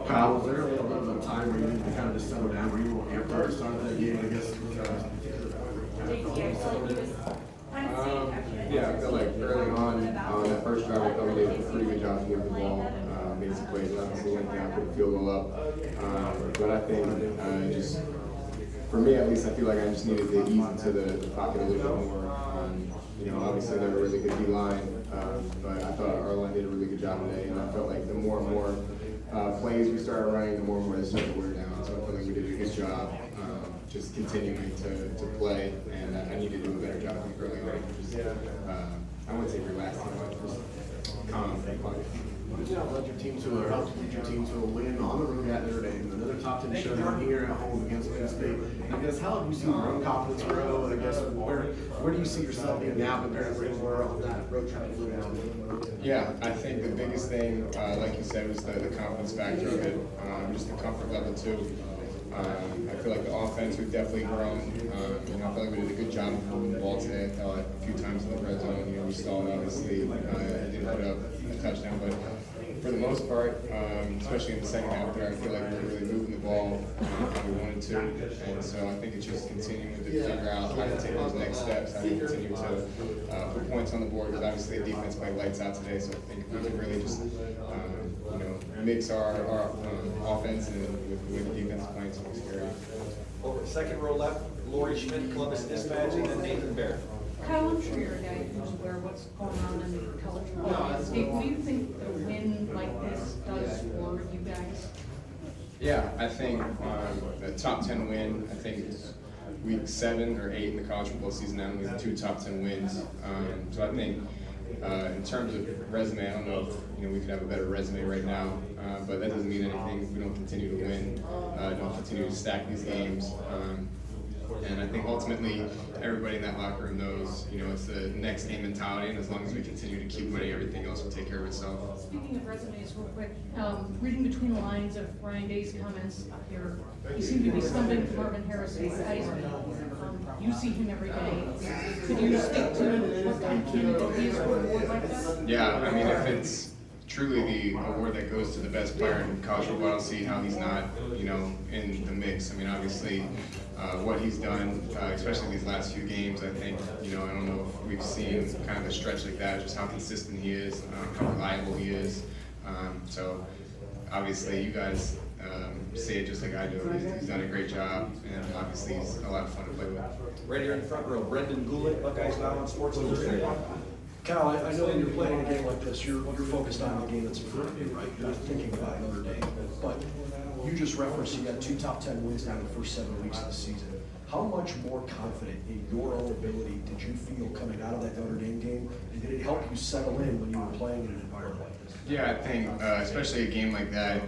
Kyle, was there a little bit of a time where you needed to kind of just settle down, where you were amped up to start that game, I guess? Yeah, I feel like early on that first drive, I thought we did a pretty good job moving the ball. Made some plays, obviously went down, put the field goal up. But I think just, for me at least, I feel like I just needed to ease into the pocket a little bit more. Obviously they're a really good D-line, but I thought our line did a really good job today, and I felt like the more and more plays we started running, the more and more they started to wear down. So I feel like we did a good job just continuing to play, and I need to do a better job early on. I wouldn't say relaxing, but just calm and quiet. Led your team to, or helped lead your team to a win on the road at Notre Dame, another top 10 showdown here at home against Penn State. I guess how have you seen your own confidence grow? I guess where do you see yourself being now compared to where you were on that road trip you lived in? Yeah, I think the biggest thing, like you said, was the confidence factor of it, just the comfort level too. I feel like the offense, we've definitely grown. I feel like we did a good job of moving the ball today. I felt like a few times in the red zone, we stalled, obviously, didn't put up a touchdown, but for the most part, especially in the second half there, I feel like we were really moving the ball how we wanted to. And so I think it's just continuing to figure out how to take those next steps, how to continue to put points on the board, because obviously the defense played lights out today, so I think we can really just mix our offense and with the way the defense is playing, so it's scary. Over second row left, Lori Schmidt, Columbus Dispatch, and then Nathan Baird. Kyle, I'm sure you're a guy who's aware of what's going on in the college football landscape. What do you think a win like this does for you guys? Yeah, I think the top 10 win, I think it's week 7 or 8 in the college football season now, we have 2 top 10 wins. So I think in terms of resume, I don't know if we could have a better resume right now, but that doesn't mean anything if we don't continue to win, don't continue to stack these games. And I think ultimately everybody in that locker room knows, it's the next game mentality, and as long as we continue to keep winning, everything else will take care of itself. Speaking of resumes, real quick, reading between the lines of Ryan Day's comments here, you seem to be stumbling for Marvin Harrison's Heisman. You see him every day. Could you speak to what kind of candidate he is for an award like that? Yeah, I mean, if it's truly the award that goes to the best player in college football, I don't see how he's not, in the mix. I mean, obviously, what he's done, especially these last few games, I think, I don't know if we've seen kind of a stretch like that, just how consistent he is, how reliable he is. So, obviously, you guys see it just like I do. He's done a great job, and obviously, he's a lot of fun to play with. Right here in the front row, Brendan Goulet, Buckeyes Now on Sports Illustrated. Kyle, I know when you're playing a game like this, you're focused on the game that's in front of you, right? You're not thinking about Notre Dame. But you just referenced you got 2 top 10 wins now in the first 7 weeks of the season. How much more confident in your own ability did you feel coming out of that Notre Dame game? And did it help you settle in when you were playing in an environment like this? Yeah, I think especially a game like that,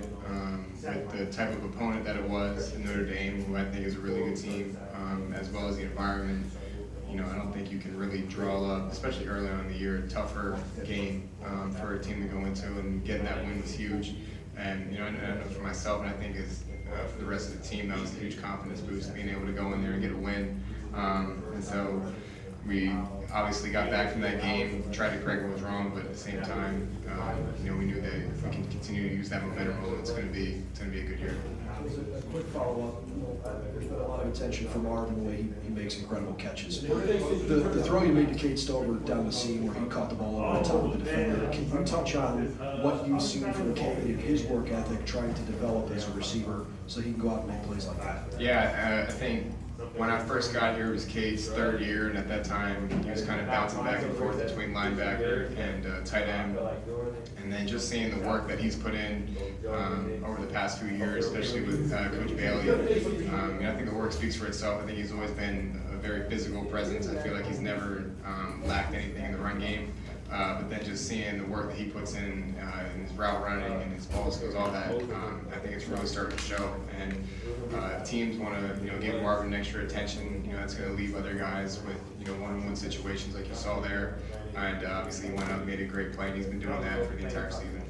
with the type of opponent that it was in Notre Dame, who I think is a really good team, as well as the environment. I don't think you can really draw up, especially early on in the year, a tougher game for a team to go into, and getting that win was huge. And I know for myself, and I think for the rest of the team, that was a huge confidence boost, being able to go in there and get a win. And so we obviously got back from that game, tried to correct what was wrong, but at the same time, we knew that if we can continue to use that momentum, it's going to be a good year. A quick follow-up. There's been a lot of attention from Marvin the way he makes incredible catches. The throw you made to Cade Stover down the seam where he caught the ball over the top of the defender. Can you touch on what you've seen from Cade and his work ethic trying to develop as a receiver so he can go out and make plays like that? Yeah, I think when I first got here, it was Cade's 3rd year, and at that time, he was kind of bouncing back and forth between linebacker and tight end. And then just seeing the work that he's put in over the past few years, especially with Coach Bailey, I think the work speaks for itself. I think he's always been a very physical presence. I feel like he's never lacked anything in the run game. But then just seeing the work that he puts in his route running and his ball skills, all that, I think it's really starting to show. And if teams want to, give Marvin extra attention, that's going to leave other guys with, one-on-one situations like you saw there. And obviously he went out and made a great play, and he's been doing that for the entire season.